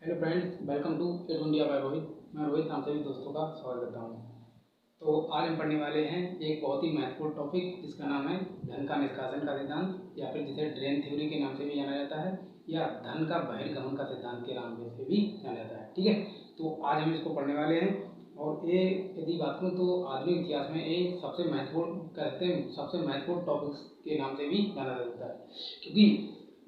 Hello friends, welcome to एड India by Rohit. मैं रोहित आप सभी दोस्तों का स्वागत करता हूं। तो आज हम पढ़ने वाले हैं एक बहुत ही महत्वपूर्ण टॉपिक जिसका नाम है धन का निष्कासन का सिद्धांत, या फिर जिसे ड्रेन थ्योरी के नाम से भी जाना जाता है, या धन का बहिर्गमन का सिद्धांत के नाम से भी जाना जाता है। ठीक है, तो आज हम इसको पढ़ने वाले हैं। और ये यदि बात करूँ तो आधुनिक इतिहास में एक सबसे महत्वपूर्ण कहते हैं सबसे महत्वपूर्ण टॉपिक्स के नाम से भी जाना जाता है, क्योंकि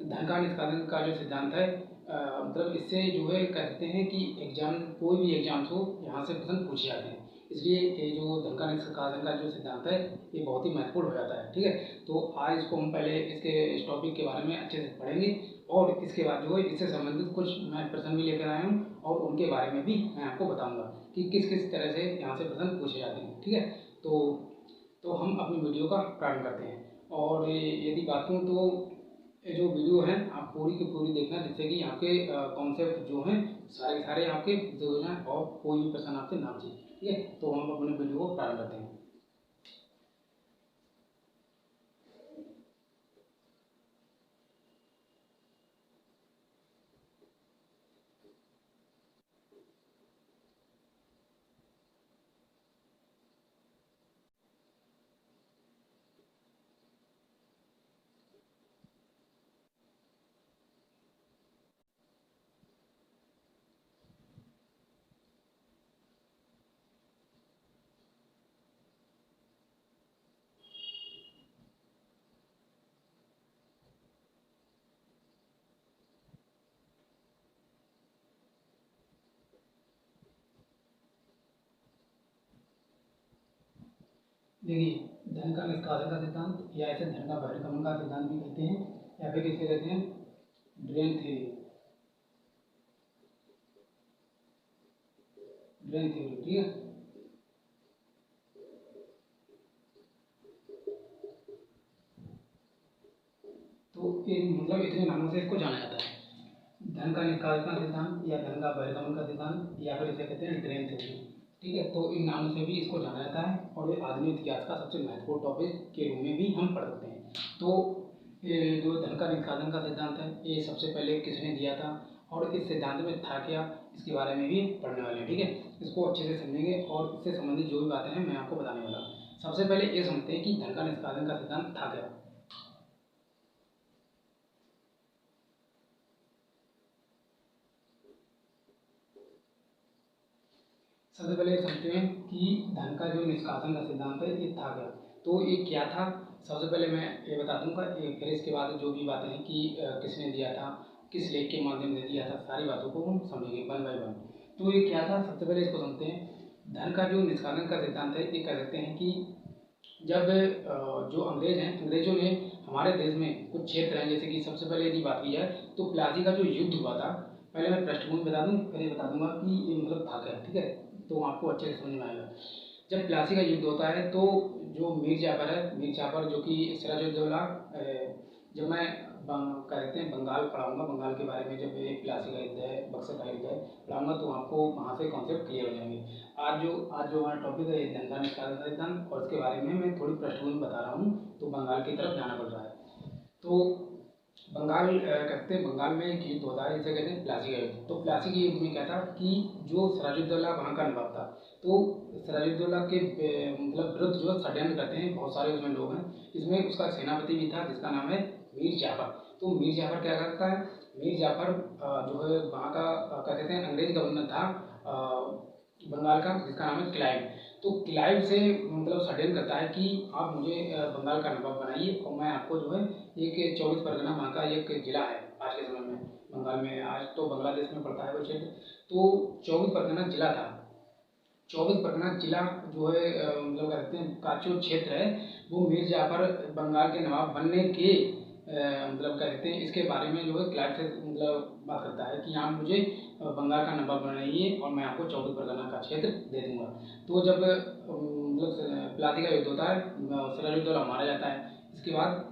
धन का निष्कासन का जो सिद्धांत है मतलब इससे जो है कहते हैं कि एग्जाम कोई भी एग्जाम्स हो यहाँ से प्रश्न पूछे जाते हैं। इसलिए ये जो धन का निष्कासन का जो सिद्धांत है ये बहुत ही महत्वपूर्ण हो जाता है। ठीक है, तो आज इसको हम पहले इस टॉपिक के बारे में अच्छे से पढ़ेंगे, और इसके बाद जो है इससे संबंधित कुछ मैं प्रश्न भी लेकर आया हूँ और उनके बारे में भी मैं आपको बताऊँगा कि किस किस तरह से यहाँ से प्रश्न पूछे जाते हैं। ठीक है, तो हम अपनी वीडियो का प्रारंभ करते हैं। और यदि बात करूँ तो ये जो वीडियो है आप पूरी की पूरी देखना, जिससे कि आपके कॉन्सेप्ट जो हैं सारे सारे आपके हो जाएं और कोई भी प्रश्न आपसे ना पूछे। ठीक है, तो हम अपने वीडियो को प्रारंभ करते हैं। देखिए, धन का निष्कासन का सिद्धांत, या इसे धन का बहिर्गमन का सिद्धांत भी कहते हैं, या फिर इसे कहते हैं ड्रेन थ्योरी। ड्रेन थ्योरी, ठीक है। तो मतलब इतने नामों से इसको जाना जाता है, धन का निष्कासन का सिद्धांत, या धन का बहिर्गमन का सिद्धांत, या फिर इसे कहते हैं ड्रेन थ्योरी। ठीक है, तो इन नामों से भी इसको जाना जाता है, और ये आधुनिक इतिहास का सबसे महत्वपूर्ण टॉपिक के रूप में भी हम पढ़ सकते हैं। तो ये जो धन का निष्कासन का सिद्धांत है ये सबसे पहले किसने दिया था, और इस सिद्धांत में था क्या, इसके बारे में भी पढ़ने वाले हैं। ठीक है, इसको अच्छे से समझेंगे और इससे संबंधित जो भी बातें हैं मैं आपको बताने वाला हूँ। सबसे पहले ये समझते हैं कि धन का निष्कासन का सिद्धांत था क्या। सबसे पहले समझते हैं कि धन का जो निष्कासन का सिद्धांत है ये था क्या। तो ये क्या था, सबसे पहले मैं ये बता दूंगा, फिर इसके बाद जो भी बातें हैं कि किसने दिया था, किस लेख के माध्यम से दिया था, सारी बातों को हम समझेंगे वन बाय वन। तो ये क्या था, सबसे पहले इसको समझते हैं। धन का जो निष्कासन का सिद्धांत है ये कह सकते हैं कि जब जो अंग्रेज हैं, अंग्रेजों ने हमारे देश में कुछ क्षेत्र हैं, जैसे कि सबसे पहले यदि बात की जाए तो प्लासी का जो युद्ध हुआ था, पहले मैं पृष्ठभूमि बता दूं, फिर ये बता दूंगा कि ये मतलब था क्या। ठीक है, तो आपको अच्छे से समझ में आएगा। जब प्लासी का युद्ध होता है तो जो मीर जाफर है, मीर जाफर जो कि सिराजुद्दौला, जब मैं कहते हैं बंगाल पढ़ाऊंगा, बंगाल के बारे में जब ये प्लासी का युद्ध है, बक्सर का युद्ध है पढ़ाऊंगा, तो आपको वहाँ से कॉन्सेप्ट क्लियर हो जाएंगे। आज जो हमारा टॉपिक है धन का निष्कासन सिद्धांत, और इसके बारे में मैं थोड़ी पृष्ठभूमि बता रहा हूँ, तो बंगाल की तरफ जाना पड़ रहा है। तो बंगाल कहते हैं बंगाल में एक युद्ध होता है जिसे कहते हैं प्लासी का युद्ध। तो प्लासी के युद्ध में क्या था कि जो सिराजुद्दौला वहाँ का नवाब था, तो सिराजुद्दौला के मतलब विरुद्ध जो षड्यंत्र करते हैं, बहुत सारे उसमें लोग हैं, इसमें उसका सेनापति भी था जिसका नाम है मीर जाफर। तो मीर जाफर क्या करता है, मीर जाफर जो है वहाँ का क्या कहते हैं अंग्रेज गवर्नर था बंगाल का, जिसका नाम है क्लाइव। तो क्लाइव से मतलब षड्यंत्र करता है कि आप मुझे बंगाल का नवाब बनाइए, और मैं आपको जो है एक 24 परगना वहाँ का एक जिला है आज के समय में बंगाल में, आज तो बांग्लादेश में पड़ता है वो क्षेत्र। तो 24 परगना जिला था। 24 परगना जिला जो है मतलब कहते हैं का जो क्षेत्र है वो मीर जाफर बंगाल के नवाब बनने के मतलब कहते हैं इसके बारे में जो है क्लाइव से मतलब बात करता है कि आप मुझे बंगाल का नवाब बनाइए और मैं आपको 24 परगना का क्षेत्र दे दूंगा। तो जब मतलब प्लासी का युद्ध होता है, सिराजुद्दौला मारा जाता है, इसके बाद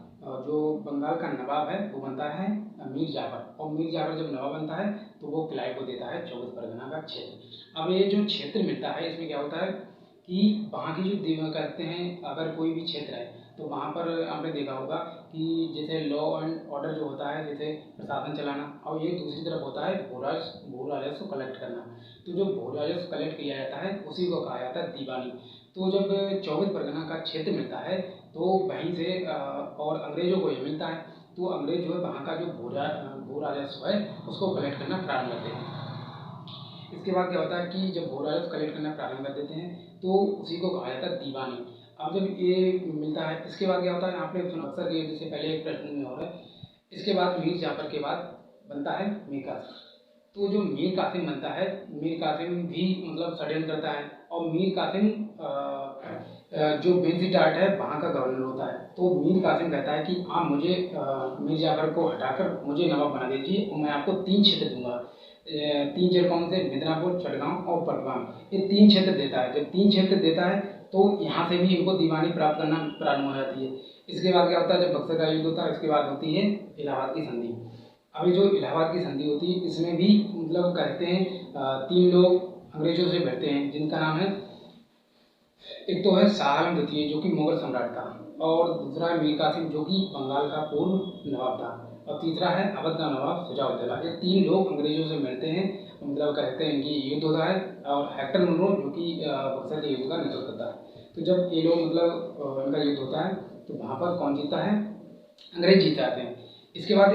जो बंगाल का नवाब है वो बनता है मीर जाफर, और मीर जाफर जब नवाब बनता है तो वो क्लाइव को देता है 24 परगना का क्षेत्र। अब ये जो क्षेत्र मिलता है इसमें क्या होता है कि वहाँ की जो कहते हैं अगर कोई भी क्षेत्र है तो वहाँ पर आपने देखा होगा कि जैसे लॉ एंड ऑर्डर जो होता है, जैसे प्रशासन चलाना, और ये दूसरी तरफ होता है भू राजस्व कलेक्ट करना। तो जो भू राजस्व कलेक्ट किया जाता है उसी को कहा जाता है दीवानी। तो जब 24 परगना का क्षेत्र मिलता है तो वहीं से और अंग्रेजों को ये मिलता है, तो अंग्रेज जो है वहाँ का जो भू राजस्व है उसको कलेक्ट करना प्रारंभ करते हैं। इसके बाद क्या होता है कि जब भू राजस्व कलेक्ट करना प्रारंभ कर देते हैं तो उसी को कहा जाता है दीवानी। अब जब ये मिलता है, इसके बाद क्या होता है, आपने सुना अक्सर ये जैसे पहले एक प्रश्न में हो रहा है, इसके बाद मीर जाफर के बाद बनता है मीर कासिम। तो जो मीर कासिम बनता है, मीर कासिम भी मतलब षड्यंत्र करता है, और मीर कासिम जो बेंजीटाट है वहाँ का गवर्नर होता है। तो मीर कासिम कहता है कि आप मुझे मीर जाफर को हटाकर मुझे नवाब बना दीजिए और मैं आपको 3 क्षेत्र दूंगा। 3 क्षेत्र कौन से? मिदनापुर, चटगांव और बलवान, ये 3 क्षेत्र देता है। जब 3 क्षेत्र देता है तो यहाँ से भी इनको दीवानी प्राप्त करना प्रारंभ हो जाती है। इसके बाद क्या होता है, जब बक्सर का युद्ध होता है, इसके बाद होती है इलाहाबाद की संधि। अभी जो इलाहाबाद की संधि होती है इसमें भी मतलब कहते हैं 3 लोग अंग्रेजों से भिड़ते हैं, जिनका नाम है, एक तो है शाह आलम द्वितीय जो कि मुगल सम्राट था, और दूसरा है मीर कासिम जो कि बंगाल का पूर्व नवाब था, और तीसरा है अवध का नवाब शुजाउद्दौला। ये 3 लोग अंग्रेजों से मिलते हैं, मतलब कहते हैं कि युद्ध होता है, और हेक्टर मुनरो जो कि बक्सर के युद्ध का नेतृत्व करता है। तो जब ये लोग मतलब इनका युद्ध होता है तो वहाँ पर कौन जीतता है? अंग्रेज जीत जाते हैं। इसके बाद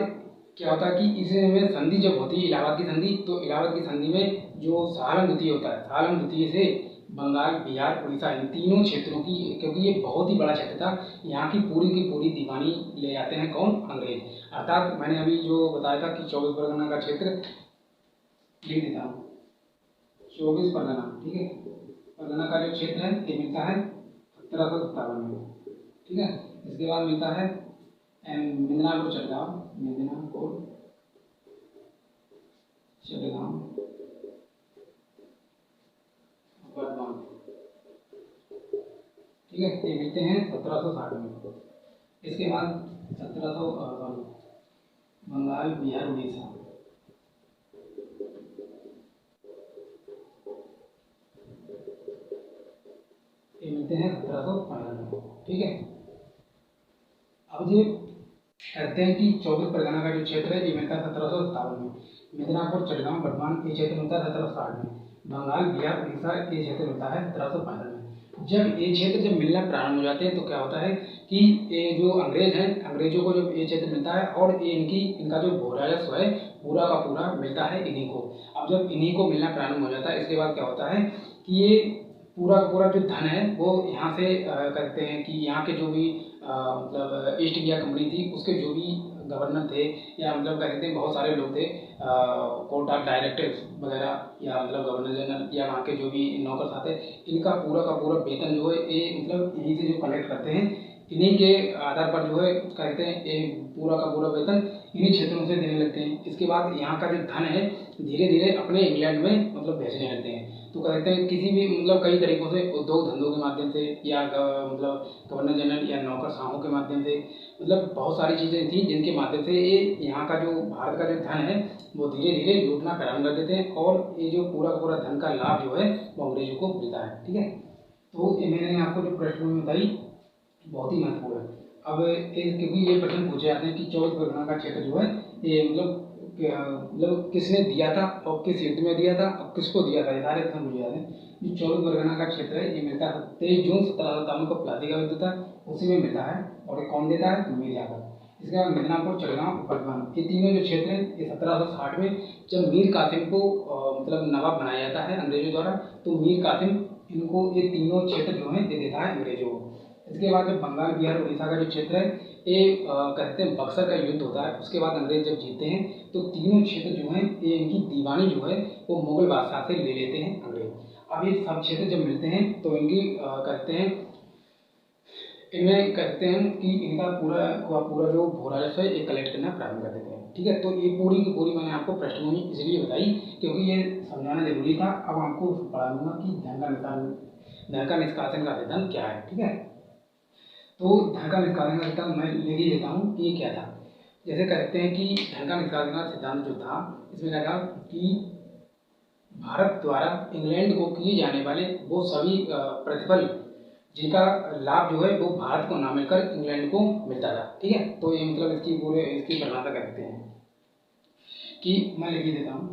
क्या होता है कि इसमें संधि जब होती है इलाहाबाद की संधि, तो इलाहाबाद की संधि में जो शाह आलम द्वितीय होता है, शाह आलम द्वितीय से बंगाल, बिहार, उड़ीसा, इन तीनों क्षेत्रों की, क्योंकि ये बहुत ही बड़ा क्षेत्र था, यहाँ की पूरी दीवानी ले जाते हैं कौन? अंग्रेज। अर्थात मैंने अभी जो बताया था कि 24 परगना का क्षेत्र लिख देता हूँ, 24 परगना, ठीक है, परगना का जो क्षेत्र है ये मिलता है 1757 में, ठीक है। इसके बाद मिलता है मिदनापुर चटगांव, मिदनापुर चटगांव बलवान, ठीक है, ये मिलते हैं 1760 में। इसके बाद 1700 बंगाल, बिहार, उड़ीसा, ये मिलते हैं 1715 में, ठीक है। अब ये कहते हैं कि 24 परगना का जो क्षेत्र है ये मिलता है 1757 में, मिदनापुर, चटगांव, बलवान ये क्षेत्र मिलता है 1760 में, बंगाल, बिहार, उड़ीसा ये क्षेत्र मिलता है 1715 में। जब ये क्षेत्र जब मिलना प्रारंभ हो जाते हैं तो क्या होता है कि ये जो अंग्रेज हैं, अंग्रेजों को जब ये क्षेत्र मिलता है और ये इनका जो भू राजस्व है पूरा का पूरा मिलता है इन्हीं को। अब जब इन्हीं को मिलना प्रारंभ हो जाता है, इसके बाद क्या होता है कि ये पूरा का पूरा जो धन है वो यहाँ से कहते हैं कि यहाँ के जो भी मतलब ईस्ट इंडिया कंपनी थी उसके जो भी गवर्नर थे, या मतलब कहते हैं बहुत सारे लोग थे, कोर्ट ऑफ डायरेक्टर्स वगैरह, या मतलब गवर्नर जनरल, या वहाँ के जो भी नौकर आते, इनका पूरा का पूरा वेतन जो है ये मतलब यहीं से जो कलेक्ट करते हैं, इन्हीं के आधार पर जो है कहते हैं ये पूरा का पूरा वेतन इन्हीं क्षेत्रों से देने लगते हैं। इसके बाद यहाँ का जो धन है धीरे धीरे अपने इंग्लैंड में मतलब भेजने लगते हैं। तो कहते हैं किसी भी मतलब कई तरीकों से उद्योग धंधों के माध्यम से, या मतलब गवर्नर जनरल या नौकरशाहों के माध्यम से, मतलब बहुत सारी चीज़ें थी जिनके माध्यम से ये यहाँ का जो भारत का जो धन है वो धीरे धीरे लूटना प्रारंभ कर देते हैं, और ये जो पूरा धन का लाभ जो है वो अंग्रेजों को मिलता है, ठीक है। तो ये मैंने आपको जो पृष्ठभूमि बताई बहुत ही महत्वपूर्ण है। अब क्योंकि ये प्रश्न पूछे जाते हैं कि 24 परगना का क्षेत्र जो है ये मतलब किसने दिया था और किस युद्ध में दिया था और किसको दिया था, ये सारे प्रश्न पूछे जाते हैं। जो 24 परगना का क्षेत्र है ये मिलता है 23 जून 1757 को प्लासी का युद्ध था, उसी में मिलता है, और ये कौन देता है? मीर जाफर। इसके बाद मिदनापुर, चटगांव, बलवान, ये तीनों जो क्षेत्र हैं ये 1760 में जब मीर कासिम को मतलब नवाब बनाया जाता है अंग्रेजों द्वारा, तो मीर कासिम इनको ये तीनों क्षेत्र जो हैं ये देता है अंग्रेजों को। इसके बाद जब बंगाल, बिहार, उड़ीसा का जो क्षेत्र है ये कहते हैं बक्सर का युद्ध होता है, उसके बाद अंग्रेज जब जीतते हैं तो तीनों क्षेत्र जो हैं ये इनकी दीवानी जो है वो मुगल बादशाह से ले लेते हैं अंग्रेज। अब ये सब क्षेत्र जब मिलते हैं तो इनकी कहते हैं इनमें कहते हैं कि इनका पूरा जो भू राजस्व है ये कलेक्ट करना प्रारंभ कर देते हैं, ठीक है। तो ये पूरी की पूरी मैंने आपको पृष्ठभूमि इसलिए बताई क्योंकि ये समझाना जरूरी था। अब आपको पढ़ा दूंगा कि धन का निष्कासन का सिद्धांत क्या है, ठीक है। तो धन का निष्कासन का सिद्धांत मैं लिख ही देता हूँ कि ये क्या था। जैसे कहते हैं कि धन का निष्कासन का सिद्धांत जो था इसमें क्या था कि भारत द्वारा इंग्लैंड को किए जाने वाले वो सभी प्रतिफल जिनका लाभ जो है वो भारत को ना मिलकर इंग्लैंड को मिलता था। ठीक है, तो ये मतलब इसकी पूरे इसकी परिभाषा करते हैं कि मैं लिख ही देता हूँ,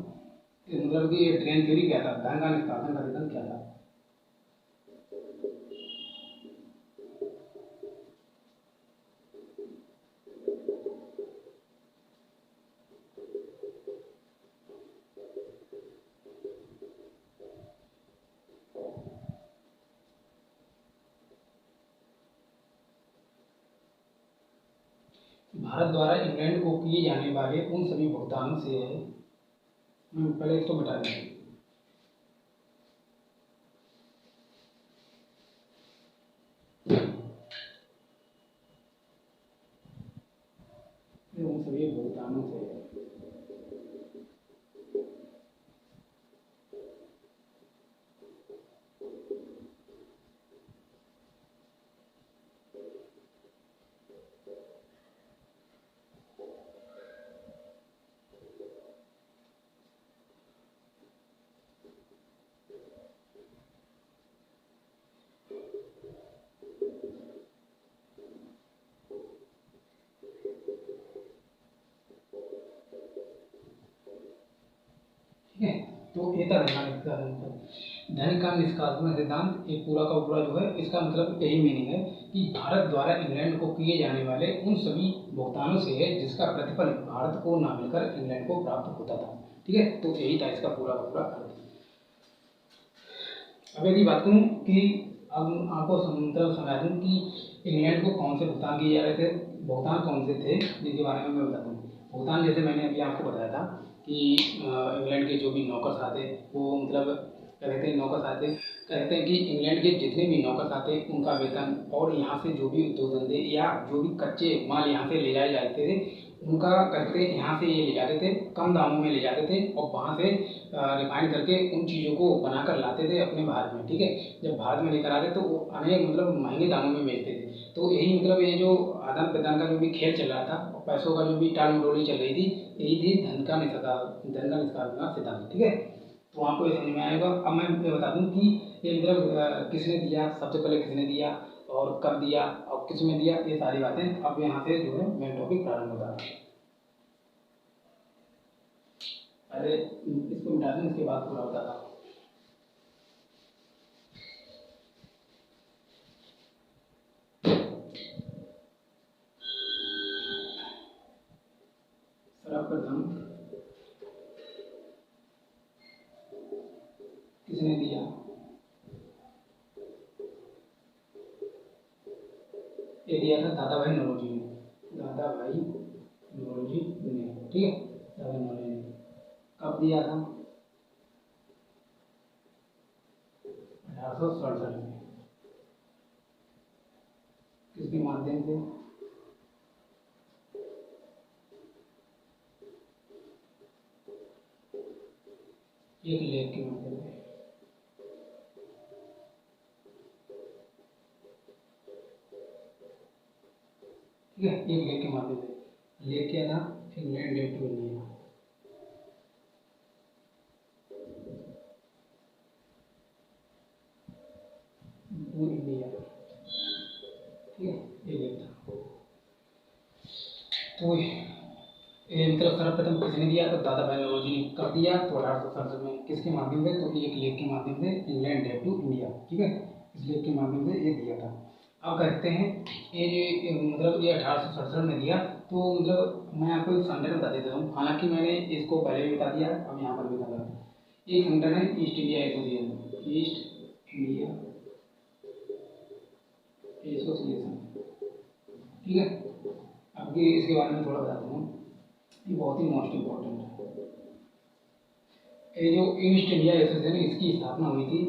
मतलब कि ट्रेन थ्योरी क्या था, धन का निष्कासन का सिद्धांत क्या था। भारत द्वारा इंग्लैंड को किए जाने वाले उन सभी भुगतानों से है, पहले इसको मिटा दें, उन सभी भुगतानों से है। ठीक है, तो ये था धन का निष्कासन सिद्धांत, ये पूरा का पूरा जो है इसका मतलब यही मीनिंग है कि भारत द्वारा इंग्लैंड को किए जाने वाले उन सभी भुगतानों से है जिसका प्रतिफल भारत को ना मिलकर इंग्लैंड को प्राप्त होता था। ठीक है, तो यही था इसका पूरा का पूरा अर्थ। अब यदि बात करूँ कि अब आपको मतलब समझा दूँ कि इंग्लैंड को कौन से भुगतान किए जा रहे थे, भुगतान कौन से थे जिनके बारे में मैं बता दूँ। भुगतान जैसे मैंने अभी आपको बताया था कि इंग्लैंड के जो भी नौकर्स आते वो मतलब कहते हैं नौकर्स आते कहते हैं कि इंग्लैंड के जितने भी नौकर्स आते उनका वेतन और यहाँ से जो भी उद्योग धंधे या जो भी कच्चे माल यहाँ से ले जाए जाते थे उनका करते यहाँ से ये ले जाते थे, कम दामों में ले जाते थे और वहाँ से रिफाइन करके उन चीज़ों को बनाकर लाते थे अपने भारत में। ठीक है, जब भारत में लेकर आते तो वो अनेक मतलब महंगे दामों में बेचते थे। तो यही मतलब ये जो आदान प्रदान का जो भी खेल चल रहा था और पैसों का जो भी टाल मटोली चल रही थी, यही थी धन का निष्कासन का सिद्धांत। ठीक है, तो आपको ये समझ में आएगा। अब मैं ये बता दूं कि ये मतलब किसने दिया, सबसे पहले किसने दिया और कब दिया और किस में दिया, ये सारी बातें अब यहाँ से जो है मेन टॉपिक प्रारंभ होता है। पहले इसको मिटा दूं, इसके बाद पूरा बताता हूँ। सर्वप्रथम किसने दिया, ये दिया था दादा भाई नौरोजी ने, दादा भाई नौरोजी ने। ठीक है, दादा नौरोजी ने कब दिया था, 1867 में। किसके माध्यम से, एक लेख के माध्यम से। ठीक है, एक लेख के माध्यम से। लेख क्या था, England late to India. To India, ठीक है, ये लेख था। तो ये मतलब सर्वप्रथम किसने दिया, तो दादा भाई नौरोजी ने। कब दिया, तो 1867 में। किसके माध्यम से, तो एक लेख के माध्यम से, इंग्लैंड लेट टू इंडिया। ठीक है, इस लेख के माध्यम से ये दिया था। अब कहते हैं ये मतलब ये 1867 में दिया, तो मतलब मैं आपको एक संगठन बता देता हूँ, हालांकि मैंने इसको पहले भी बता दिया, अब यहाँ पर भी बता दूँ। एक संगठन है east India association, east India association. ठीक है, अब ये इसके बारे में थोड़ा बताता हूँ, ये बहुत ही मोस्ट इम्पोर्टेंट है। ये जो ईस्ट इंडिया एसोसिएशन इसकी स्थापना हुई थी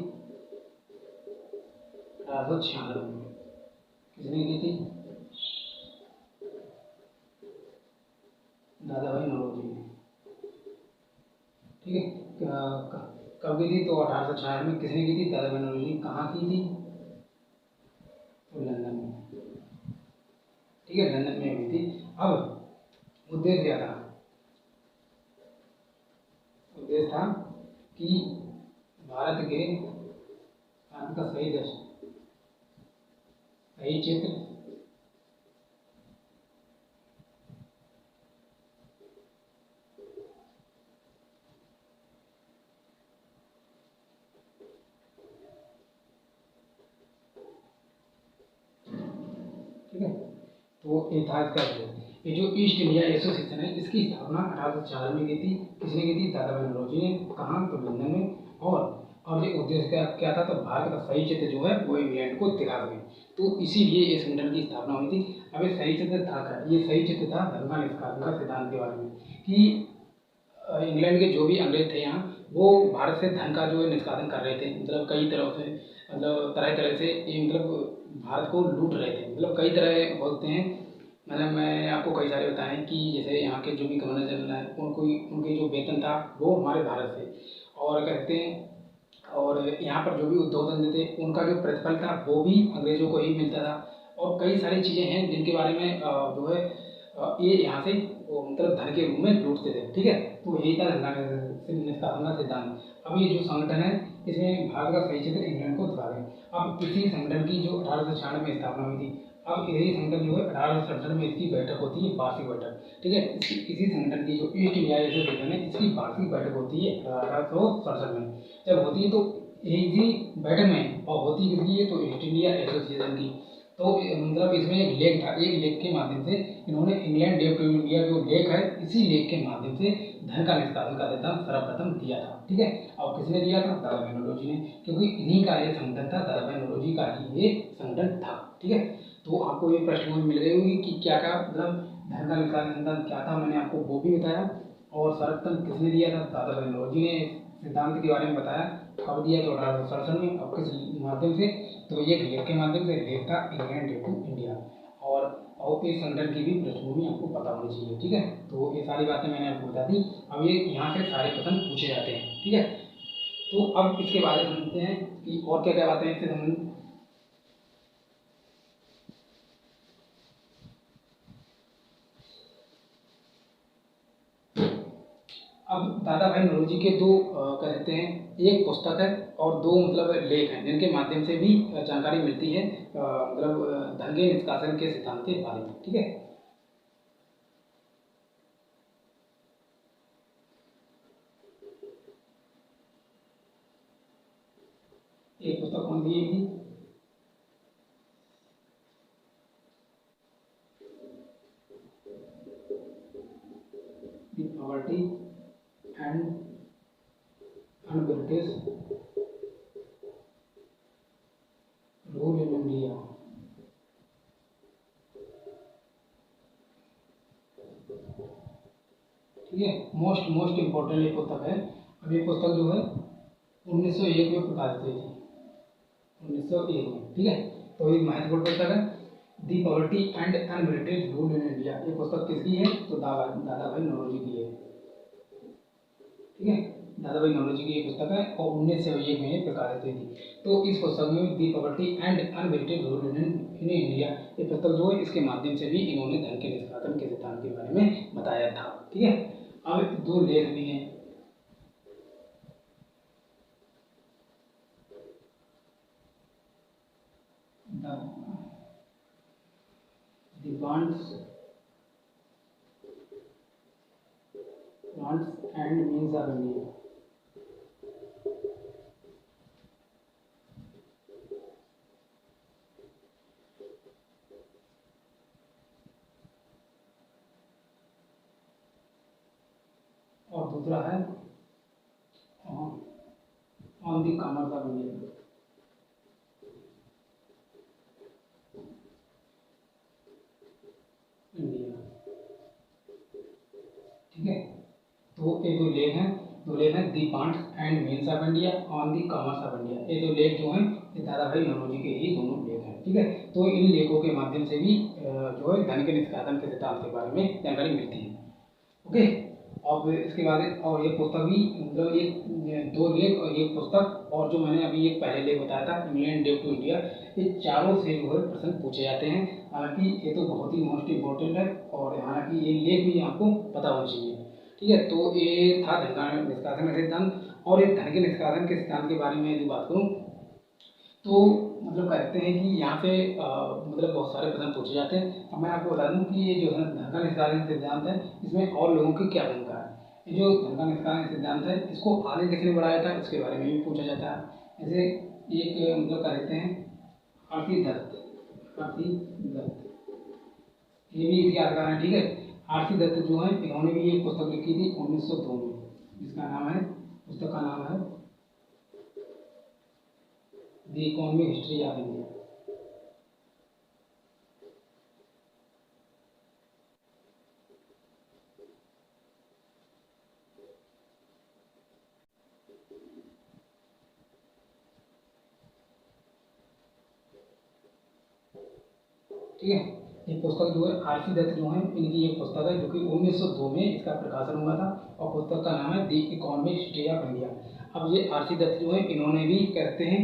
1896 में। किसने की थी, दादा भाई नौरोजी ने। ठीक है, कब की थी, तो 1896 में। किसने की थी, दादा भाई नौरोजी ने। कहाँ की थी, तो लंदन में। ठीक है, लंदन में हुई थी। अब उद्देश्य क्या था, उद्देश्य था कि भारत के खान का सही दर्शन, सही चित्र ठीक है। तो ये था इसका ये जो ईस्ट इंडिया एसोसिएशन है इसकी स्थापना 1804 में की थी। किसने की थी? दादा भाई नौरोजी ने। कहाँ? तो लंदन में। और ये उद्देश्य क्या था? तो भारत का सही चित्र जो है वो इंग्लैंड को दिखा सके, तो इसीलिए इस संगठन की स्थापना हुई थी। अब ये सही चित्र था क्या? ये सही चित्र था धर्म का निष्कासन का सिद्धांत के बारे में, कि इंग्लैंड के जो भी अंग्रेज थे यहाँ, वो भारत से धन का जो है निष्कासन कर रहे थे। मतलब कई तरह से, मतलब तरह तरह से ये मतलब भारत को लूट रहे थे। मतलब कई तरह बोलते हैं, मतलब मैं आपको कई सारे बताएं कि जैसे यहाँ के जो भी गवर्नर जनरल हैं उनको, उनके जो वेतन था वो हमारे भारत से, और कहते हैं, और यहाँ पर जो भी उद्योग धंधे थे उनका जो प्रतिफल था वो भी अंग्रेजों को ही मिलता था। और कई सारी चीज़ें हैं जिनके बारे में जो है ये यहाँ से मतलब धन के रूप में लूटते थे। ठीक है, तो यही था निष्कासन का सिद्धांत। अब ये जो संगठन है इसमें भारत का सही चित्र इंग्लैंड को दिखा रहे हैं। अब इसी संगठन की जो 1896 में स्थापना हुई थी, अब यही संगठन जो है 1867 में इसकी बैठक होती है, वार्षिक बैठक। ठीक है, इसी संगठन की जो ईस्ट इंडिया एसोसिएशन है इसकी वार्षिक बैठक होती है 1867 में। जब होती है तो इसी बैठक में, और होती किसकी है? तो ईस्ट इंडिया एसोसिएशन की। तो मतलब इसमें एक लेख था, एक लेख के माध्यम से इन्होंने इंग्लैंड डेट टू इंडिया जो लेख है, इसी लेख के माध्यम से धन का निष्कासन का सिद्धांत सर्वप्रथम दिया था। ठीक है, और किसने दिया था? दादा भाई नौरोजी ने, क्योंकि इन्हीं का ये संगठन था, दादा भाई नौरोजी का ही ये संगठन था। ठीक है, तो आपको ये प्रश्न मिल गई होगी कि क्या क्या मतलब धन का निष्कासन सिद्धांत क्या था, मैंने आपको वो भी बताया। और सर्वप्रथम किसने दिया था? दादा भाई नौरोजी ने सिद्धांत के बारे में बताया। कब दिया? तो 1867 में। अब किस माध्यम से? तो ये लेख के माध्यम से, लेख था इंग्लैंड डेट टू इंडिया। और इस संगठन की भी पृष्ठभूमि आपको पता होनी चाहिए। ठीक है, तो ये सारी बातें मैंने आपको बता दी। अब ये यहाँ से सारे प्रश्न पूछे जाते हैं। ठीक है, तो अब इसके बारे में समझते हैं कि और क्या क्या बातें हैं इससे संबंधित। अब दादा भाई नौरोजी के दो कहते हैं, एक पुस्तक है और दो मतलब लेख हैं जिनके माध्यम से भी जानकारी मिलती है मतलब धन के निष्कासन के सिद्धांत के बारे में। ठीक है, एक पुस्तक कौन सी है? The poverty and unbritish rule in India. ठीक है, मोस्ट इम्पोर्टेंट ये पुस्तक है। अब ये पुस्तक जो है 1901 में प्रकाशित हुई थी, 1901 में। ठीक है, तो ये महत्वपूर्ण पुस्तक है। The poverty and unbritish rule in India, ये पुस्तक किसकी है? तो दादा भाई नौरोजी की है। ठीक है, दादा भाई नौरोजी की ये पुस्तक है और 1901 में प्रकाशित हुई थी। तो इस पुस्तक में the poverty and unbritish rule in India, ये पुस्तक जो है इसके माध्यम से भी इन्होंने धन के निष्कासन के सिद्धांत के बारे में बताया था। ठीक है, अब दो लेख भी हैं। The bonds and means of India। और दूसरा है on the commerce of India. ठीक है, तो ये दो लेख हैं, the bonds and means of India, on the commerce of India. ये दो लेख जो हैं ये दादा भाई नौरोजी के ही दोनों लेख हैं। ठीक है, तो इन लेखों के माध्यम से भी जो है धन के निष्कासन के सिद्धांत के बारे में जानकारी मिलती है। ओके, अब इसके बाद और ये पुस्तक भी मतलब एक दो लेख और एक पुस्तक, और जो मैंने अभी एक पहले लेख बताया था इंग्लैंड डेट टू इंडिया, ये चारों से जो है प्रश्न पूछे जाते हैं। हालांकि ये तो बहुत ही मोस्ट इम्पोर्टेंट है, और हालांकि ये लेख भी आपको पता होना चाहिए। ठीक है, तो ये था धन का निष्कासन का सिद्धांत। और ये धन के निष्कासन के सिद्धांत के बारे में यदि बात करूँ तो मतलब कहते हैं कि यहाँ पे मतलब बहुत सारे प्रश्न पूछे जाते हैं। अब मैं आपको बता दूं कि ये जो है धन का निष्कासन सिद्धांत है, इसमें और लोगों की क्या भूमिका है। ये जो धन का निष्कासन सिद्धांत है, इसको आगे किसने बढ़ाया था, इसके बारे में भी पूछा जाता है। जैसे एक मतलब कहते हैं आरती दत्त, आरती दत्त, ये भी इतिहासकार हैं, ठीक है। आरती दत्त जो है, इन्होंने भी एक पुस्तक लिखी थी 1902 में, जिसका नाम है, पुस्तक का नाम है the economic history of India. ठीक है, ये पुस्तक जो है आरसी दत्त जो है, इनकी ये पुस्तक है जो कि 1902 में इसका प्रकाशन हुआ था, और पुस्तक का नाम है the economic history of India. अब ये आरसी दत्त जो है, इन्होंने भी कहते हैं,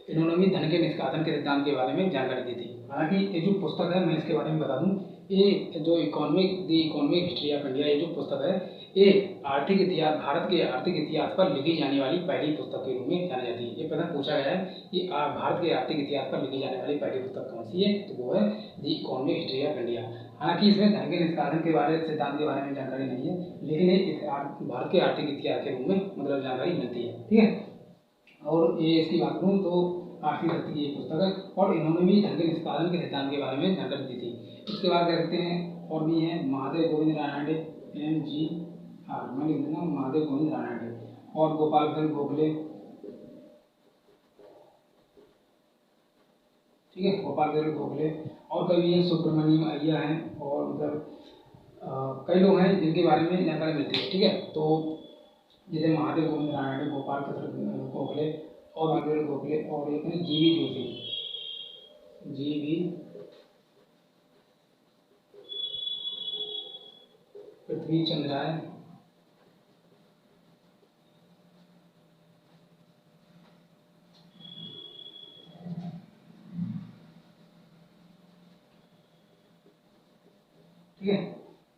इन्होंने भी धन के निष्कासन के सिद्धांत के बारे में जानकारी दी थी। हालांकि ये जो पुस्तक है, मैं इसके बारे में बता दूं, ये जो the economic history of India, ये जो पुस्तक है, ये आर्थिक इतिहास, भारत के आर्थिक इतिहास पर लिखी जाने वाली पहली पुस्तक के रूप में जानी जाती है। ये प्रश्न पूछा गया है कि भारत के आर्थिक इतिहास पर लिखी जाने वाली पहली पुस्तक कौन सी है, तो वो है the economic history of India. हालांकि इसमें धन के निष्कासन के बारे सिद्धांत के बारे में जानकारी नहीं है, लेकिन ये भारत के आर्थिक इतिहास के रूप में मतलब जानकारी मिलती है, ठीक है। और ये इसकी बात करूँ तो आरती दत्त की ये पुस्तक है, और इन्होंने भी धन के निष्कासन के सिद्धांत के बारे में जानकारी दी थी। इसके बाद कहते हैं और भी हैं महादेव गोविंद रानडे, MGR, मैं लिख दूंगा महादेव गोविंद रानडे, और गोपाल कृष्ण गोखले, ठीक है, गोपाल कृष्ण गोखले, और कवि हैं सुब्रमण्यम अय्यर हैं, और मतलब कई लोग हैं जिनके बारे में जानकारी मिलती है, ठीक है। तो जैसे महादेव गोविंद रानडे, गोपाल कृष्ण गोखले, और महादेव गोखले, और एक हैं GV जोशी, GV पृथ्वी चंद्र राय, ठीक है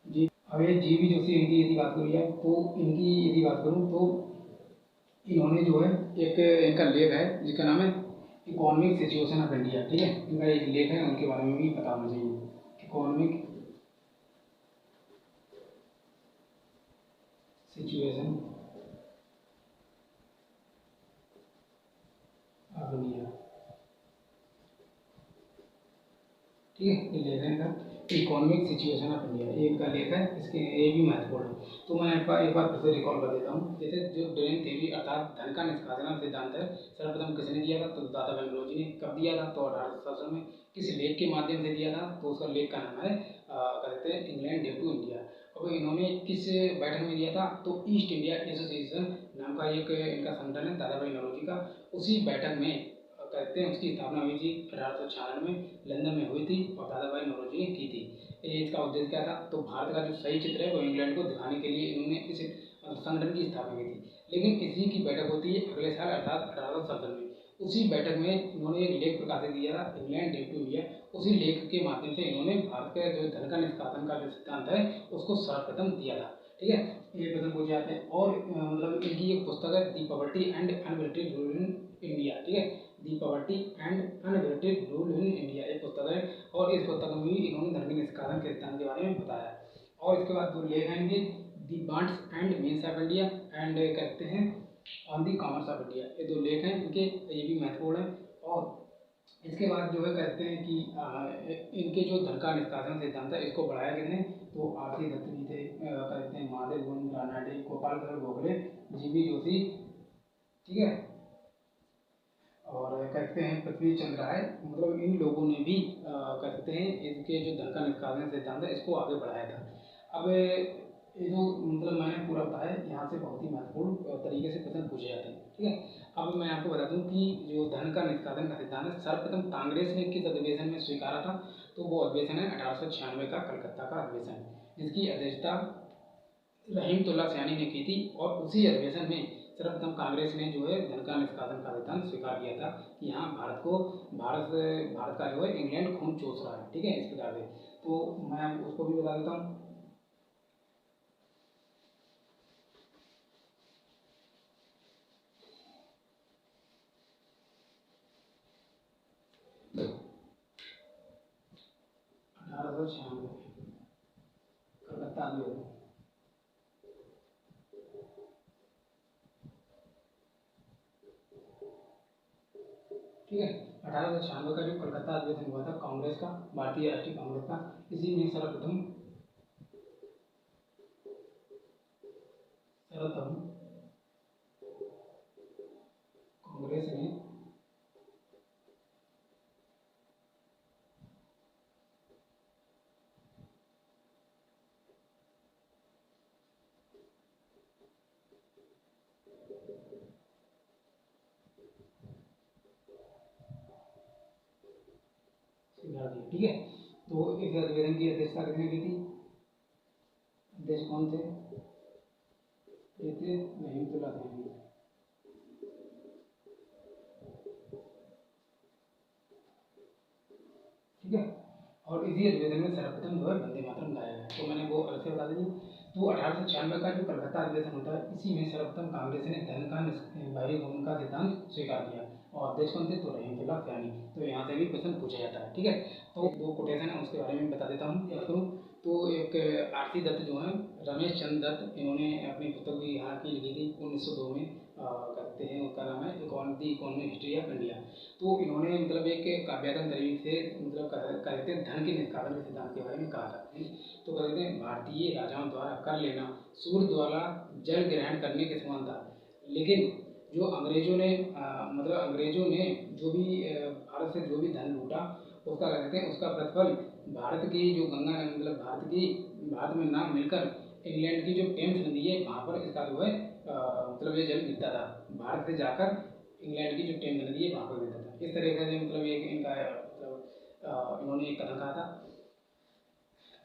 जी। अब ये GV जोशी, इनकी यदि बात करी जाए तो इनकी यदि बात करूँ तो इन्होंने जो है एक इनका लेख है जिसका नाम है इकोनॉमिक सिचुएशन ऑफ इंडिया, ठीक है। इनका एक लेख है, उनके बारे में भी पता होना चाहिए। इकोनॉमिक सिचुएशन ऑफ इंडिया, ठीक है, ये लेख है इनका इकोनॉमिक सिचुएशन ऑफ इंडिया, ये इनका लेख है। इसके ये भी महत्वपूर्ण है, तो मैं एक बार फिर से रिकॉल कर देता हूँ। जैसे जो ड्रेन थ्योरी अर्थात धन का निष्कासन सिद्धांत है, सर्वप्रथम किसने दिया था, तो दादा बेंगलोर जी ने। कब दिया था, तो 1867 में। किस लेख के माध्यम से दिया था, तो उसका लेख का नाम है कहते हैं इंग्लैंड ड्यू टू इंडिया। और इन्होंने किस बैठक में दिया था, तो ईस्ट इंडिया एसोसिएशन नाम का एक इनका संगठन है दादा भाई नौरोजी का, उसी बैठक में कहते हैं उसकी स्थापना हुई थी 1896 में, लंदन में हुई थी, और दादा भाई नौरोजी ने की थी। इसका उद्देश्य क्या था, तो भारत का जो सही चित्र है वो इंग्लैंड को दिखाने के लिए इन्होंने इस संगठन की स्थापना की थी। लेकिन इसी की बैठक होती है अगले साल अर्थात 1867 में। उसी बैठक में इन्होंने एक लेख प्रकाशित किया था इंग्लैंड ड्यू टू इंडिया। उसी लेख के माध्यम से इन्होंने भारत के जो धन का निष्कासन का जो सिद्धांत है उसको सर्वप्रथम दिया था, ठीक है। ये प्रश्न पूछे जाते हैं। और मतलब इनकी एक पुस्तक है दी पॉवर्टी एंड अनविटेड रूल इन इंडिया, ठीक है, दी पॉवर्टी एंड अनविटेड रूल इन इंडिया, एक पुस्तक है। और इस पुस्तक में भी इन्होंने धन के निष्कासन के सिद्धांत के बारे में बताया है। और इसके बाद दो लेख हैं इनके, the bonds and means of India and कहते हैं on the commerce of India, ये दो लेख हैं इनके, ये भी महत्वपूर्ण है। और इसके बाद जो है कहते हैं कि इनके जो धन का निष्कासन सिद्धांत है इसको बढ़ाया किसने, तो आरती दत्त जी थे, कहते हैं महादेव गोविंद रानडे, गोपाल कृष्ण गोखले, GV जोशी, ठीक है, और कहते हैं पृथ्वी चंद्र राय। मतलब इन लोगों ने भी कहते हैं इसके जो धन का निष्कासन सिद्धांत है इसको आगे बढ़ाया था। अब ये जो मतलब मैंने पूरा बताया, यहाँ से बहुत ही महत्वपूर्ण तरीके से प्रश्न पूछे जाते हैं, ठीक है। अब मैं आपको बता दूं कि जो धन का निष्कासन का सिद्धांत है सर्वप्रथम कांग्रेस ने किस अधिवेशन में स्वीकारा था, तो वो अधिवेशन है 1896 का कलकत्ता का अधिवेशन, जिसकी अध्यक्षता रहीमतुल्ला सयानी ने की थी। और उसी अधिवेशन में सर्वप्रथम कांग्रेस ने जो है धन का निष्कासन का सिद्धांत स्वीकार किया था कि यहाँ भारत का जो है इंग्लैंड खून चूस रहा है, ठीक है, इस प्रकार से। तो मैं उसको भी बता देता हूँ। 1896 कलकत्ता अधिवेशन। ठीक है, 1896 का जो कलकत्ता अधिवेशन हुआ था कांग्रेस का, भारतीय राष्ट्रीय कांग्रेस का, इसी में सर्वप्रथम कांग्रेस ने स्वीकार किया। ठीक है, तो इस अधिवेशन की अध्यक्षता किसने की थी? अध्यक्ष कौन थे? ये थे रहमतुल्लाह खान। ठीक है, और इसी अधिवेशन में सर्वप्रथम जो है वंदे मातरम गाया गया। तो मैंने वो अलग से बता दी। तो 1896 का जो कलकत्ता अधिवेशन होता है, इसी में सर्वप्रथम कांग्रेस ने धन का बाह्यगमन का सिद्धांत स्वीकार किया और अध्यक्ष कौन थे? तो रहमतुल्लाह खानी। तो यहाँ से भी प्रश्न पूछा जाता है। ठीक है, तो दो कोटेशन है उसके बारे में बता देता हूँ, याद करूँ। तो एक आरसी दत्त जो है, रमेश चंद्र दत्त, इन्होंने अपनी पुस्तक भी यहाँ की लिखी थी 1902 में, कहते हैं उसका नाम है इकोनॉमिक हिस्ट्री ऑफ इंडिया। तो इन्होंने मतलब एक काव्यात्मक तरीके से मतलब कहते हैं धन के निष्कासन के सिद्धांत के बारे में कहा था। तो कहते हैं भारतीय राजाओं द्वारा कर लेना सूर्य द्वारा जल ग्रहण करने के समान था, लेकिन जो अंग्रेजों ने मतलब अंग्रेजों ने जो भी भारत से जो भी धन लूटा, उसका कहते हैं उसका प्रतिफल भारत की जो गंगा मतलब भारत में ना मिलकर इंग्लैंड की जो टेम्स नदी है वहाँ पर इसका जो है मतलब ये जल गिरता था, भारत से जाकर इंग्लैंड की जो टेम्स नदी है वहाँ पर गिरता था। इस तरीके से मतलब एक इनका मतलब इन्होंने एक कथन कहा था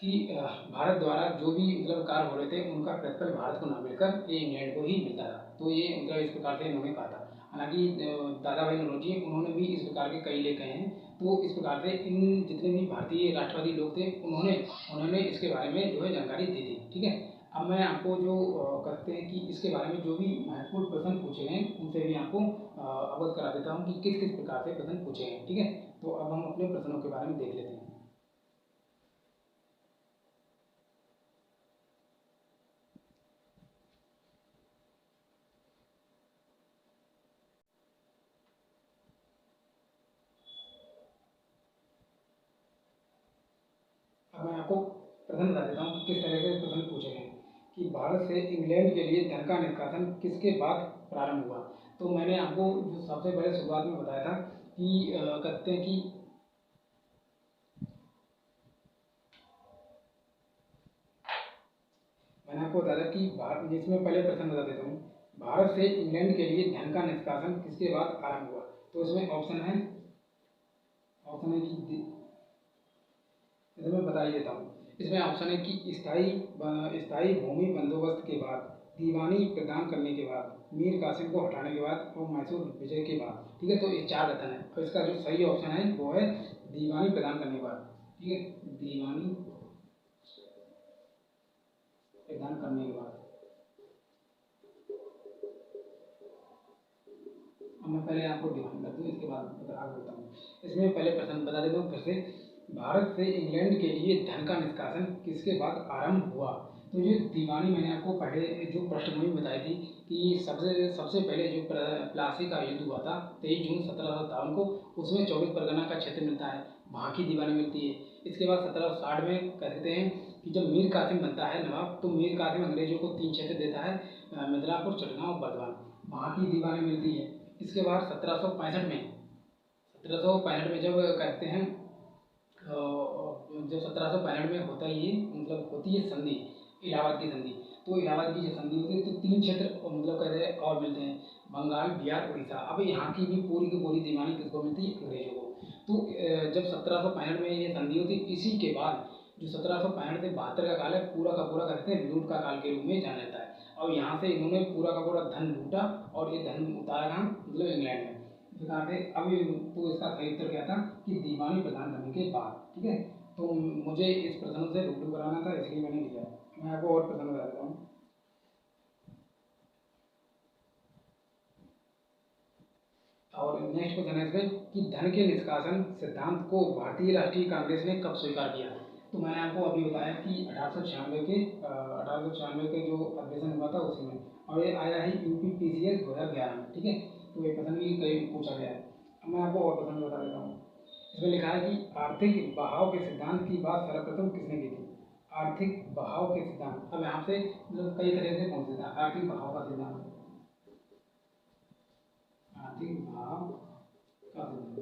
कि भारत द्वारा जो भी मतलब कार्य हो रहे थे उनका प्रतिफल भारत को ना मिलकर ये इंग्लैंड को ही मिलता था। तो ये मतलब इस प्रकार से इन्होंने कहा था। हालांकि दादा भाई नौरोजी उन्होंने भी इस प्रकार के कई लेख कहे हैं। तो इस प्रकार से इन जितने भी भारतीय राष्ट्रवादी लोग थे उन्होंने इसके बारे में जो है जानकारी दी थी। ठीक है, अब मैं आपको जो कहते हैं कि इसके बारे में जो भी महत्वपूर्ण प्रश्न पूछे हैं उनसे भी आपको अवगत करा देता हूँ कि किस किस प्रकार से प्रश्न पूछे हैं। ठीक है, तो अब हम अपने प्रश्नों के बारे में देख लेते हैं। अब मैं आपको प्रश्न बता देता हूँ कि किस तरह के प्रश्न पूछे गए कि भारत से इंग्लैंड के लिए धन का निष्कासन किसके बाद प्रारंभ हुआ। तो मैंने आपको जो सबसे पहले शुरुआत में बताया था कि कहते हैं कि मैंने आपको बताया था कि भारत, इसमें पहले प्रश्न बता देता हूँ, भारत से इंग्लैंड के लिए धन का निष्कासन किसके बाद आरंभ हुआ। तो इसमें ऑप्शन है कि इसे मैं बता ही देता हूँ। इसमें ऑप्शन है कि स्थायी भूमि बंदोबस्त के बाद, दीवानी प्रदान करने के बाद, मीर कासिम को हटाने के बाद और मैसूर विजय के बाद। ठीक है, तो ये चार कथन है और इसका जो सही ऑप्शन है वो है दीवानी प्रदान करने के बाद। ठीक है, दीवानी प्रदान करने के बाद। अब मैं पहले आपको डिफाइन कर दूँ, इसके बाद आगे बताता हूँ। इसमें पहले प्रश्न बता देता हूँ फिर से, भारत से इंग्लैंड के लिए धन का निष्कासन किसके बाद आरंभ हुआ। तो ये दीवानी मैंने आपको पहले जो पृष्ठभूमि बताई थी कि सबसे पहले जो प्लासी का युद्ध हुआ था 23 जून 1757 को, उसमें 24 परगना का क्षेत्र मिलता है, वहाँ की दीवानी मिलती है। इसके बाद 1760 में कहते हैं कि जब मीर कासिम बनता है नवाब, तो मीर कासिम अंग्रेजों को 3 क्षेत्र देता है, मिदनापुर, चटगांव, बर्दवान, वहाँ की दीवानी मिलती है। इसके बाद 1765 में जब कहते हैं जब 1765 में होता ही मतलब होती है संधि, इलाहाबाद की संधि। तो इलाहाबाद की जो संधि होती है तो 3 क्षेत्र मतलब कहते हैं और मिलते हैं, बंगाल, बिहार, उड़ीसा। अब यहाँ की भी पूरी की पूरी दीवानी किसको मिलती है? अंग्रेजों को। तो जब 1765 में ये संधि होती, इसी के बाद जो 1765 से 72 का काल है, पूरा का पूरा कहते हैं लूट का काल के रूप में जाना जाता है। और यहाँ से इन्होंने पूरा का पूरा धन लूटा और ये धन उतारा कहाँ? मतलब इंग्लैंड में। अभी तो इसका सही उत्तर क्या था कि दीवानी प्रदान करने के बाद। ठीक है, तो मुझे इस प्रश्न से रूबरू कराना था, इसलिए मैंने लिया। मैं आपको और प्रश्न बता देता हूँ। और नेक्स्ट क्वेश्चन है इसमें कि धन के निष्कासन सिद्धांत को भारतीय राष्ट्रीय कांग्रेस ने कब स्वीकार किया। तो मैंने आपको अभी बताया कि 1896 के जो अधिवेशन हुआ था उसी में, और ये आया है UPPCS 2011 में, ठीक है। तो ये प्रश्न भी कई पूछा गया है। अब मैं आपको और प्रश्न बता देता हूँ। इसमें लिखा है कि आर्थिक बहाव के सिद्धांत की बात सर्वप्रथम किसने की थी? आर्थिक बहाव के सिद्धांत। अब यहाँ से मतलब कई तरह से पूछ देता है आर्थिक बहाव का सिद्धांत, आर्थिक बहाव का सिद्धांत,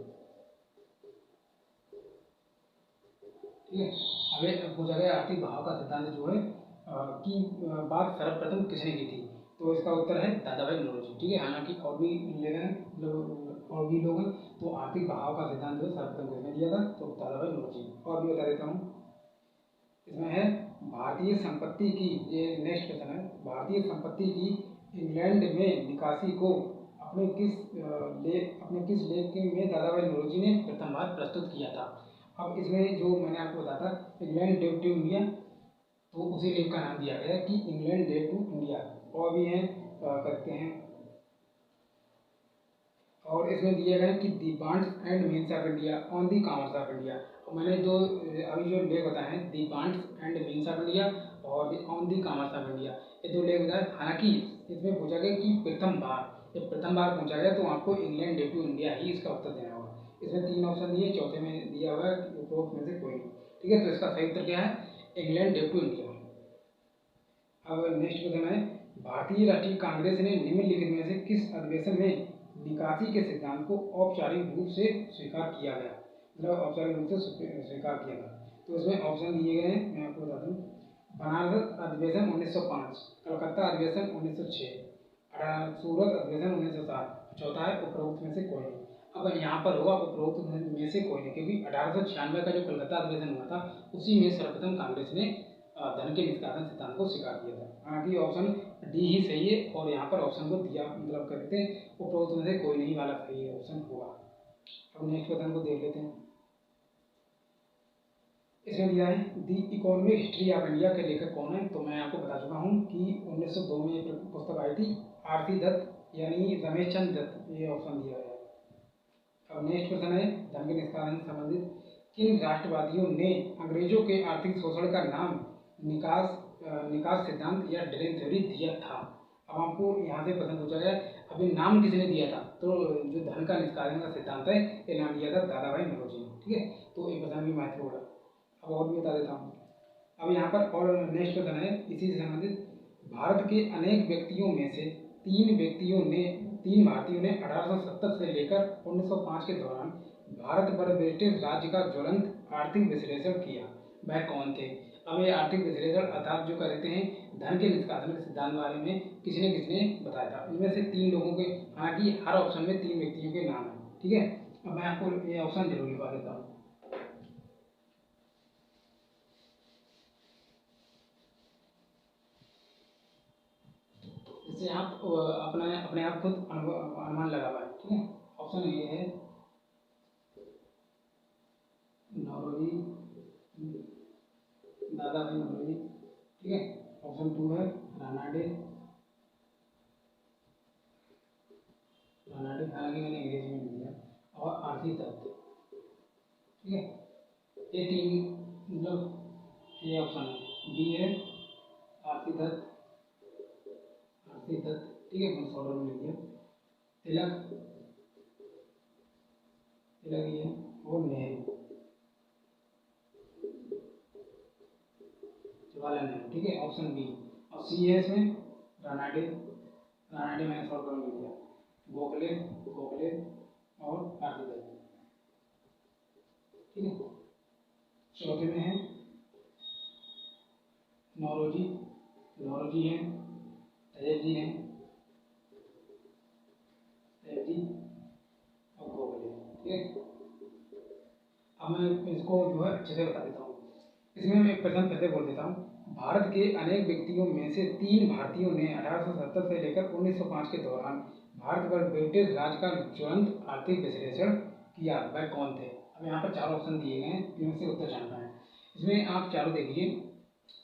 ठीक है। अब पूछा गया आर्थिक बहाव का सिद्धांत जो है की बात सर्वप्रथम किसने की थी? तो इसका उत्तर है दादाभाई नौरोजी, ठीक है। हालांकि और भी ले रहे हैं मतलब और भी लोग हैं, तो आर्थिक बहाव का सिद्धांत जो है सर्वप्रथम किसने दिया था? तो दादाभाई नौरोजी। और भी बता देता हूँ, इसमें है भारतीय संपत्ति की, ये नेक्स्ट क्वेश्चन है, भारतीय संपत्ति की इंग्लैंड में निकासी को अपने किस लेख में दादाभाई नौरोजी ने प्रथम बार प्रस्तुत किया था? अब इसमें जो मैंने आपको बताया था इंग्लैंड डेट टू इंडिया, तो उसी लेख का नाम दिया गया है कि इंग्लैंड डेट टू इंडिया। और भी हैं करते हैं, और इसमें दिया गया है कि the bonds and means of India on the commerce of India. और मैंने जो अभी जो लेख बताए हैं the bonds and means of India और on the commerce of India, ये दो लेख बताए। हालांकि इसमें पूछा गया कि प्रथम बार, जब प्रथम बार पूछा गया तो आपको इंग्लैंड डे टू इंडिया ही इसका उत्तर देना होगा। इसमें 3 ऑप्शन दिए, चौथे में दिया हुआ है उपरोक्त में से कोई नहीं, ठीक है। तो इसका सही उत्तर क्या है? England day to India. अब नेक्स्ट क्वेश्चन है, भारतीय राष्ट्रीय कांग्रेस ने निम्नलिखित में से किस अधिवेशन में निकासी के सिद्धांत को औपचारिक रूप से स्वीकार किया गया? मतलब औपचारिक रूप से स्वीकार किया था। तो इसमें ऑप्शन दिए गए हैं, मैं आपको बता दूं। बनारस अधिवेशन 1905, कलकत्ता अधिवेशन 1906, सूरत अधिवेशन 1907, चौथा है उपरोक्त में से कोई नहीं। अब यहाँ पर होगा उपरोक्त में से कोई नहीं, क्योंकि 1896 का जो कलकत्ता अधिवेशन हुआ था उसी में सर्वप्रथम कांग्रेस ने धन के निष्कासन सिद्धांत को स्वीकार किया था। हालांकि ऑप्शन डी ही सही है, और यहाँ पर ऑप्शन को दिया मतलब करते हैं उपरोक्त में से कोई नहीं वाला सही ऑप्शन होगा। अब नेक्स्ट क्वेश्चन को देख लेते हैं। इसमें दिया है the economic history of India के लेखक कौन है? तो मैं आपको बता चुका हूँ कि 1902 में ये पुस्तक आई थी, आरसी दत्त यानी रमेश चंद्र दत्त, ये ऑप्शन दिया गया है। अब नेक्स्ट क्वेश्चन है धन के निष्कासन से संबंधित, किन राष्ट्रवादियों ने अंग्रेजों के आर्थिक शोषण का नाम निकास सिद्धांत या ड्रेन थ्योरी दिया था? अब आपको यहाँ से प्रश्न पूछा गया अभी नाम किसने दिया था? तो जो धन का निष्कासन का सिद्धांत है ये नाम दिया था दादाभाई नौरोजी ने, ठीक है। तो ये प्रश्न भी महत्वपूर्ण है। अब और भी बता देता हूँ। अब यहाँ पर और नेक्स्ट क्वेश्चन है इसी से संबंधित, भारत के अनेक व्यक्तियों में से तीन भारतीयों ने 1870 से लेकर 1905 के दौरान भारत पर ब्रिटिश राज्य का ज्वलंत आर्थिक विश्लेषण किया, वह कौन थे? अब ये आर्थिक विश्लेषण अर्थात जो कहते हैं धन के निष्कासन के सिद्धांत बारे में किसने बताया था? इनमें से 3 लोगों के, हालांकि हर ऑप्शन में 3 व्यक्तियों के नाम है, ठीक है। अब मैं आपको ये ऑप्शन जरूर लिखवा देता हूँ। इससे आप अपने आप खुद अनुमान लगा पाए, ठीक है। ऑप्शन ए है नौरोजी, दादाभाई नौरोजी, ठीक है। ऑप्शन 2 है रानाडे, हालांकि मैंने अंग्रेजी में दिया, और आरसी दत्त, ठीक है। ये 3 मतलब ये ऑप्शन है, बी है आरसी दत्त, ठीक है। मैं ऑर्डर में लिख दिया, तिलक ये और नेहरू, जवाहरलाल नेहरू, ठीक है। Option B. और सी है इसमें रानाडे मैंने शॉर्ट में लिख दिया, गोखले और आरसी दत्त, ठीक है। चौथे में है नौरोजी हैं, तैयब जी और गोखले, ठीक है। अब मैं इसको जो है अच्छे से बता देता हूँ। इसमें मैं एक प्रश्न फिर से बोल देता हूँ। भारत के अनेक व्यक्तियों में से 3 भारतीयों ने 1870 से लेकर 1905 के दौरान भारत पर ब्रिटिश राज का ज्वलंत आर्थिक विश्लेषण किया, वह कौन थे? अब यहाँ पर 4 ऑप्शन दिए गए हैं, इनमें से उत्तर जानना है। इसमें आप चारों देखिए,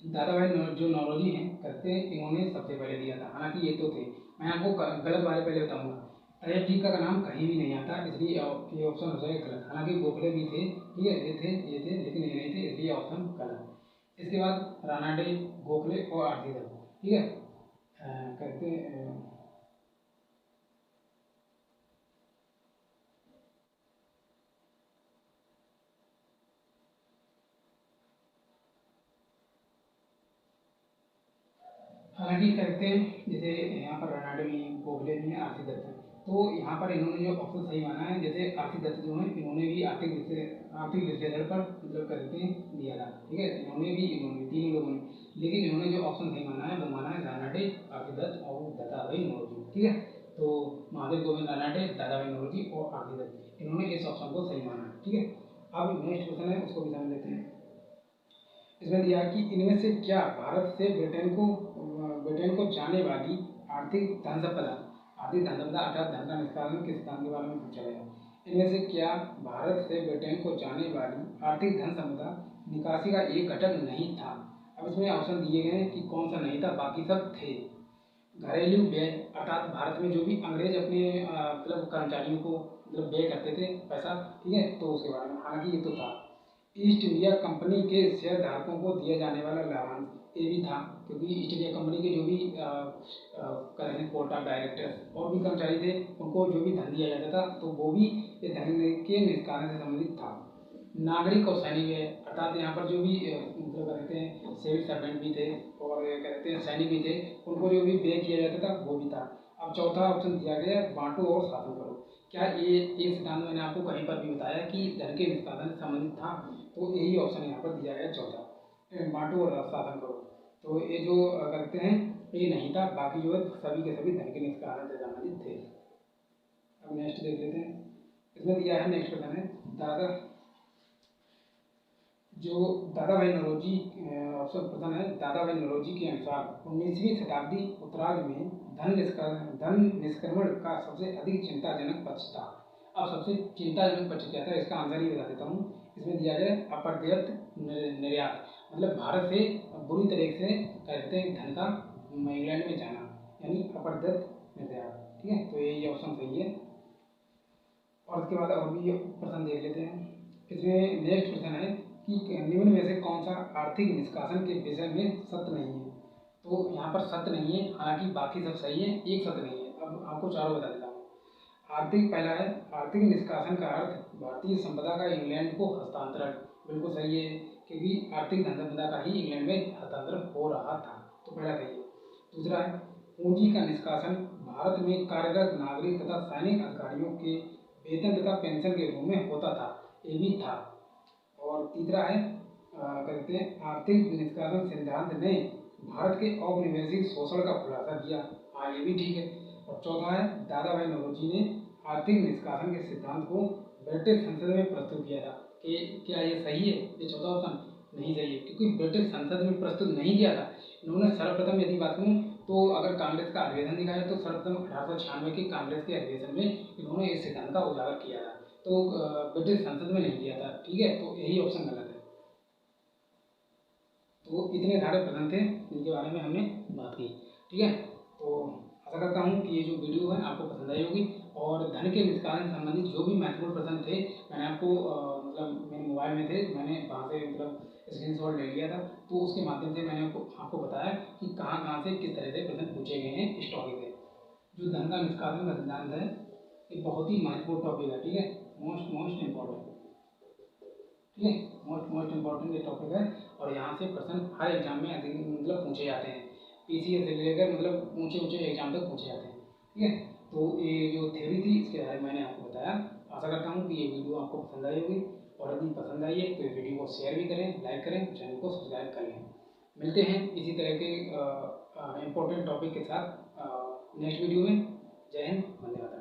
दादाभाई जो नौरोजी हैं करते हैं, इन्होंने सबसे पहले दिया था, हालांकि ये तो थे, मैं आपको गलत वाले पहले बताऊंगा। तैयब का नाम कहीं भी नहीं आता, इसलिए ये ऑप्शन हो जाएगा गलत। हालांकि गोखले भी थे, ठीक है, ये थे लेकिन ये नहीं थे, इसलिए ऑप्शन गलत। इसके बाद रानाडे, गोखले और आरती दत्त, ठीक है। कहते हालांकि कहते हैं जैसे यहाँ पर रनाडे में, गोखले में, आरती दत्त हैं, तो यहाँ पर इन्होंने जो ऑप्शन सही माना है, जैसे आरती दत्त जो है इन्होंने भी आर्थिक विश्लेषण पर मतलब कहते हैं दिया था, ठीक है, इन्होंने तीनों लोगों ने, लेकिन इन्होंने जो ऑप्शन सही माना है वो माना है रानाडे, आरती दत्त और दादाभाई नौरोजी, ठीक है। तो महादेव गोविंद रानाडे, दादाभाई नौरोजी और आरती दत्त, इन्होंने इस ऑप्शन को सही माना है, ठीक है। अब नेक्स्ट क्वेश्चन है, उसको भी समझ लेते हैं। इसमें दिया कि इनमें से क्या भारत से ब्रिटेन को जाने वाली आर्थिक धन संपदा, अर्थात धन का निष्कासन के सिद्धांत के बारे में पूछा गया। इनमें से क्या भारत से ब्रिटेन को जाने वाली आर्थिक धन संपदा निकासी का एक घटक नहीं था। अब इसमें ऑप्शन दिए गए हैं कि कौन सा नहीं था, बाकी सब थे। घरेलू व्यय, अर्थात भारत में जो भी अंग्रेज अपने मतलब कर्मचारियों को मतलब व्यय करते थे पैसा, ठीक है, तो उसके बारे में, हालांकि ये तो था। ईस्ट इंडिया कंपनी के शेयर धारकों को दिया जाने वाला लाभांश, ये भी था, क्योंकि ईस्ट इंडिया कंपनी के जो भी बोर्ड ऑफ डायरेक्टर्स और भी कर्मचारी थे, उनको जो भी धन दिया जाता था, तो वो भी ये धन के निष्कासन से संबंधित था। नागरिक और सैनिक व्यय, अर्थात यहाँ पर जो भी मतलब कहते हैं सिविल सर्वेंट भी थे और कहते हैं सैनिक भी थे, उनको जो भी व्यय किया जाता था वो भी था। अब चौथा ऑप्शन दिया गया, बांटो और शासन करो। क्या ये सिद्धांत मैंने आपको कहीं पर भी बताया कि धन के निष्कासन से संबंधित था, तो यही ऑप्शन यहाँ पर दिया गया चौथा, बांटो और शासन करो। तो ये जो कहते हैं ये नहीं था, बाकी जो है सभी के सभी धन के निष्कासन से संबंधित थे। अब नेक्स्ट देख लेते हैं। इसमें दिया है, नेक्स्ट क्वेश्चन है, दादाभाई नौरोजी, ऑप्शन प्रश्न है, दादाभाई नौरोजी के अनुसार 19वीं शताब्दी उत्तरार्ध में धन निष्क्रमण का सबसे अधिक चिंताजनक पक्ष था। अब सबसे चिंताजनक पक्ष क्या था, इसका आंसर ही बता देता हूँ। इसमें दिया गया अप्रत्यक्ष निर्यात, मतलब भारत से बुरी तरह से कहते हैं धन का इंग्लैंड में जाना, यानी अप्रत्यक्ष निर्यात, ठीक है, तो यही ऑप्शन सही है। और उसके बाद और भी प्रश्न देख लेते हैं। इसमें नेक्स्ट प्रश्न है कि निम्न में से कौन सा आर्थिक निष्कासन के विषय में सत्य नहीं है। तो यहाँ पर सत्य नहीं है, हालांकि बाकी सब सही है, एक सत्य नहीं है। अब आपको चारों बता देता हूँ। पहला है, आर्थिक निष्कासन का अर्थ भारतीय संपदा का इंग्लैंड को हस्तांतरण, बिल्कुल सही है, क्योंकि आर्थिक धन संपदा का ही इंग्लैंड में हस्तांतरण हो रहा था, तो पहला सही है। दूसरा है, पूंजी का निष्कासन भारत में कार्यरत नागरिक तथा सैनिक अधिकारियों के वेतन तथा पेंशन के रूप में होता था, ये भी था। और तीसरा है, कहते हैं आर्थिक निष्कासन सिद्धांत ने भारत के औपनिवेशिक शोषण का खुलासा किया, हाँ ये भी ठीक है। और चौथा है, दादाभाई नौरोजी ने आर्थिक निष्कासन के सिद्धांत को ब्रिटिश संसद में प्रस्तुत किया था। कि क्या ये सही है, ये चौथा ऑप्शन नहीं सही है, क्योंकि ब्रिटिश संसद में प्रस्तुत नहीं किया था इन्होंने। सर्वप्रथम यदि बात करूँ तो अगर कांग्रेस का अधिवेशन दिखाया तो सर्वप्रथम 1896 के कांग्रेस के अधिवेशन में इन्होंने इस सिद्धांत का उजागर किया था, तो ब्रिटिश संसद में नहीं किया था, ठीक है, तो यही ऑप्शन गलत है। तो इतने सारे प्रश्न थे जिनके बारे में हमने बात की, ठीक है। तो आशा करता हूँ कि ये जो वीडियो है आपको पसंद आई होगी, और धन के निष्कासन से संबंधित जो भी महत्वपूर्ण प्रश्न थे मैंने आपको मतलब मेरे मोबाइल में थे, मैंने वहाँ से मतलब स्क्रीनशॉट ले लिया था, तो उसके माध्यम से मैंने आपको बताया कि कहाँ से किस तरह से प्रश्न पूछे गए हैं इस टॉपिक से। जो धन का निष्कासन का सिद्धांत है ये बहुत ही महत्वपूर्ण टॉपिक है, ठीक है, मोस्ट इम्पोर्टेंट, ठीक है, मोस्ट इम्पोर्टेंट ये टॉपिक है। और यहाँ से प्रश्न हर एग्जाम में मतलब पूछे जाते हैं, पीसीएस से लेकर मतलब ऊंचे एग्जाम तक पूछे जाते हैं, ठीक है। तो ये जो थ्योरी थी इसके बारे में मैंने आपको बताया। आशा करता हूँ कि ये वीडियो आपको पसंद आई होगी, और यदि पसंद आई है तो इस वीडियो को शेयर भी करें, लाइक करें, चैनल को सब्सक्राइब कर लें। मिलते हैं इसी तरह के इम्पोर्टेंट टॉपिक के साथ नेक्स्ट वीडियो में। जय हिंद, वंदे मातरम।